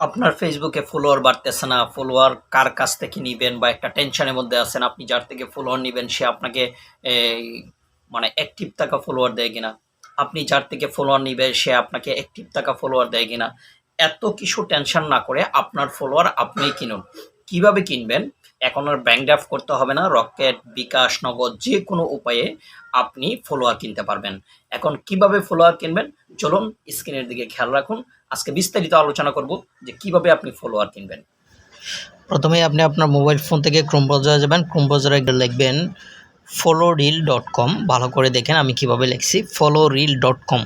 আপনার ফেসবুকে ফলোয়ার বাড়তেছে না, ফলোয়ার কার কাছ থেকে নিবেন বা একটা টেনশনের মধ্যে আছেন, আপনি যার থেকে ফলোয়ার নিবেন সে আপনাকে এই মানে অ্যাক্টিভ থাকা ফলোয়ার দেয় কিনা, আপনি যার থেকে ফলোয়ার নিবেন সে আপনাকে অ্যাক্টিভ থাকা ফলোয়ার দেয় কিনা, এত কিছু টেনশন না করে আপনার ফলোয়ার আপনিই কিনুন। কিভাবে কিনবেন? এখন আর ব্যাংক ড্রাফট করতে হবে না, রকেট, বিকাশ, নগদ যে কোনো উপায়ে আপনি ফলোয়ার কিনতে পারবেন। এখন কিভাবে ফলোয়ার কিনবেন, চলুন স্ক্রিনের দিকে খেয়াল রাখুন। আজকে বিস্তারিত আলোচনা করব যে কিভাবে আপনি ফলোয়ার কিনবেন। প্রথমেই আপনি আপনার মোবাইল ফোন থেকে ক্রোম ব্রাউজারে যাবেন। ক্রোম ব্রাউজারে লিখবেন follow.reel.com। ভালো করে দেখেন আমি কিভাবে লিখছি, follow.reel.com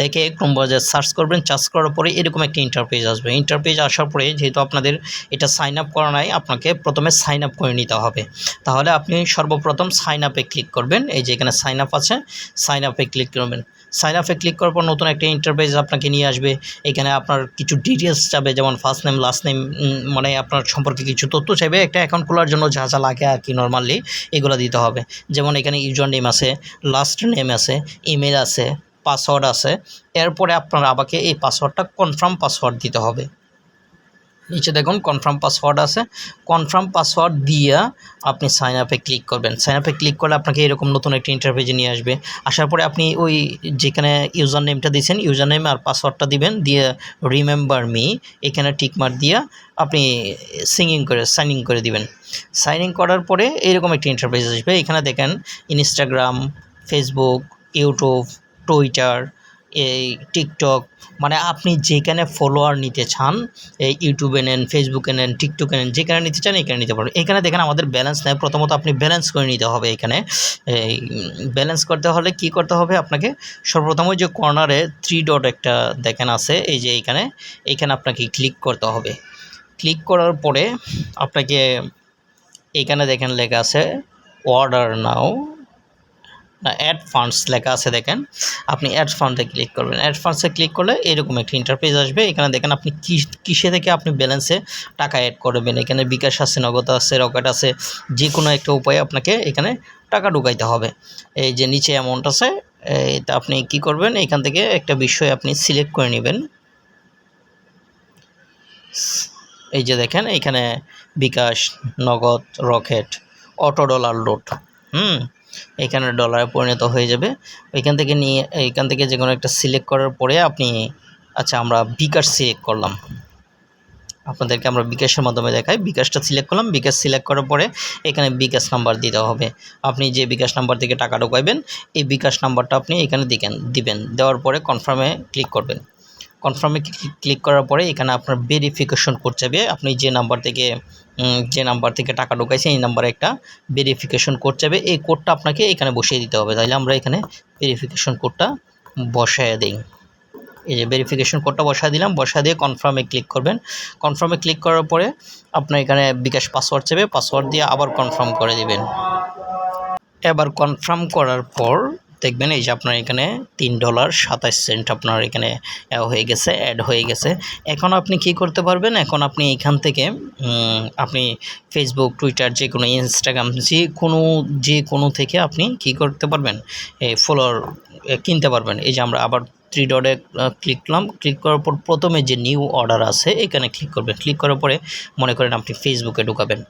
লিখে ক্রোম ব্রাউজারে সার্চ করবেন। সার্চ করার পরে এরকম একটা ইন্টারপেজ আসবে। ইন্টারপেজ আসার পরে যেহেতু আপনাদের এটা সাইন আপ করা নাই, আপনাকে প্রথমে সাইন আপ করে নিতে হবে। তাহলে আপনি সর্বপ্রথম সাইন আপে ক্লিক করবেন। এই যে এখানে সাইন আপ আছে, সাইন আপে ক্লিক করবেন। সাইন আপে ক্লিক করার পর নতুন একটা ইন্টারপেজ আপনাকে নিয়ে আসবে। এখানে আপনার কিছু ডিটেলস চাবে, যেমন ফার্স্ট নেম, লাস্ট নেম, মানে আপনার সম্পর্কে কিছু তথ্য চাইবে। একটা অ্যাকাউন্ট খোলার জন্য যা যা লাগে আর কি নর্মালি এগুলো দিতে হবে। যেমন এখানে ইউজার নেম আছে, লাস্ট নেম আছে, ইমেল আছে, পাসওয়ার্ড আছে। এরপরে আপনার আমাকে এই পাসওয়ার্ডটা কনফার্ম পাসওয়ার্ড দিতে হবে। নিচে দেখুন কনফার্ম পাসওয়ার্ড আছে। কনফার্ম পাসওয়ার্ড দিয়ে আপনি সাইন আপে ক্লিক করবেন। সাইন আপে ক্লিক করলে আপনাকে এরকম নতুন একটা ইন্টারফেসে নিয়ে আসবে। আসার পরে আপনি ওই যেখানে ইউজার নেমটা দিয়েছেন, ইউজার নেম আর পাসওয়ার্ডটা দিবেন, দিয়ে রিমেম্বার মি এখানে টিকমার্ক দিয়ে আপনি সাইন ইন করে দিবেন। সাইন ইন করার পরে এরকম একটা ইন্টারফেস আসবে। এখানে দেখেন ইনস্টাগ্রাম, ফেসবুক, ইউটিউব, টুইটার, এই টিকটক, মানে আপনি যেখানে ফলোয়ার নিতে চান, এই ইউটিউবে নেন, ফেসবুকে নেন, টিকটকে নেন, যেখানে নিতে চান এখানে নিতে পারবেন। এখানে দেখেন আমাদের ব্যালেন্স নেয়। প্রথমত আপনি ব্যালেন্স করে নিতে হবে। এখানে এই ব্যালেন্স করতে হলে কি করতে হবে আপনাকে, সর্বপ্রথম ওই যে কর্নারে 3 ডট একটা দেখেন আছে, এই যে এইখানে আপনাকে ক্লিক করতে হবে। ক্লিক করার পরে আপনাকে এইখানে দেখেন লেখা আছে অর্ডার নাও, না অ্যাড ফান্ডস লেখা আছে দেখেন। আপনি অ্যাড ফান্ডে ক্লিক করবেন। অ্যাড ফান্ডসে ক্লিক করলে এরকম একটা ইন্টারফেস আসবে। এখানে দেখেন আপনি কিসে থেকে আপনি ব্যালেন্সে টাকা অ্যাড করবেন। এখানে বিকাশ আছে, নগদ আছে, রকেট আছে, যে কোনো একটা উপায়ে আপনাকে এখানে টাকা ঢুকাইতে হবে। এই যে নিচে অ্যামাউন্ট আছে, তা আপনি কি করবেন, এখান থেকে একটা বিষয় আপনি সিলেক্ট করে নেবেন। এই যে দেখেন এইখানে বিকাশ, নগদ, রকেট, অটো ডলার লোড, এখানে ডলারে পরিণত হয়ে যাবে। এইখান থেকে যে কোনো একটা সিলেক্ট করার পরে আপনি, আচ্ছা আমরা বিকাশ সিলেক্ট করলাম, আপনাদেরকে আমরা বিকাশের মাধ্যমে দেখাই। বিকাশটা সিলেক্ট করলাম। বিকাশ সিলেক্ট করার পরে এখানে বিকাশ নাম্বার দিতে হবে। আপনি যে বিকাশ নাম্বার থেকে টাকা ঢোকাইবেন এই বিকাশ নাম্বারটা আপনি এখানে দিবেন। দেওয়ার পরে কনফার্মে ক্লিক করবেন। কনফার্মে ক্লিক করার পরে এখানে আপনার ভেরিফিকেশন কোড চাইবে। আপনি যে নাম্বার থেকে টাকা ঢোকাইছেন এই নাম্বারে একটা ভেরিফিকেশন কোড চাইবে। এই কোডটা আপনাকে এখানে বসিয়ে দিতে হবে। তাহলে আমরা এখানে ভেরিফিকেশন কোডটা বসায় দিই। এই যে ভেরিফিকেশন কোডটা বসায় দিলাম। বসায় দিয়ে কনফার্মে ক্লিক করবেন। কনফার্মে ক্লিক করার পরে আপনার এখানে বিকাশ পাসওয়ার্ড চাইবে। পাসওয়ার্ড দিয়ে আবার কনফার্ম করে দিবেন। এবার কনফার্ম করার পর দেখবেন এই যে আপনার এখানে $3.27 আপনার এখানে হয়ে গেছে, অ্যাড হয়ে গেছে। এখন আপনি কি করতে পারবেন, এখন আপনি এখান থেকে আপনি ফেসবুক, টুইটার, যে কোনো ইনস্টাগ্রাম, যে কোনো থেকে আপনি কি করতে পারবেন, এই ফলোয়ার কিনতে পারবেন। এই যে আমরা আবার 3 ডটে ক্লিক করলাম। ক্লিক করার পর প্রথমে যে নিউ অর্ডার আছে এখানে ক্লিক করবেন। ক্লিক করার পরে মনে করেন আপনি ফেসবুকে ঢুকাবেন,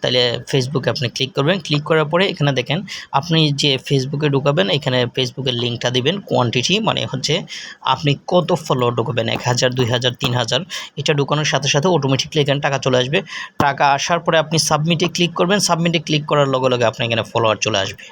তাহলে ফেসবুকে আপনি ক্লিক করবেন। ক্লিক করার পরে এখানে দেখেন আপনি যে ফেসবুকে ঢুকাবেন, এখানে ফেসবুকের লিঙ্কটা দিবেন, কোয়ান্টিটি মানে হচ্ছে আপনি কত ফলোয়ার ঢুকাবেন, 1000, 2000, 3000, এটা ঢুকানোর সাথে সাথে অটোমেটিকলি এখানে টাকা চলে আসবে। টাকা আসার পরে আপনি সাবমিটে ক্লিক করবেন। সাবমিটে ক্লিক করার লগে লগে আপনার এখানে ফলোয়ার চলে আসবে।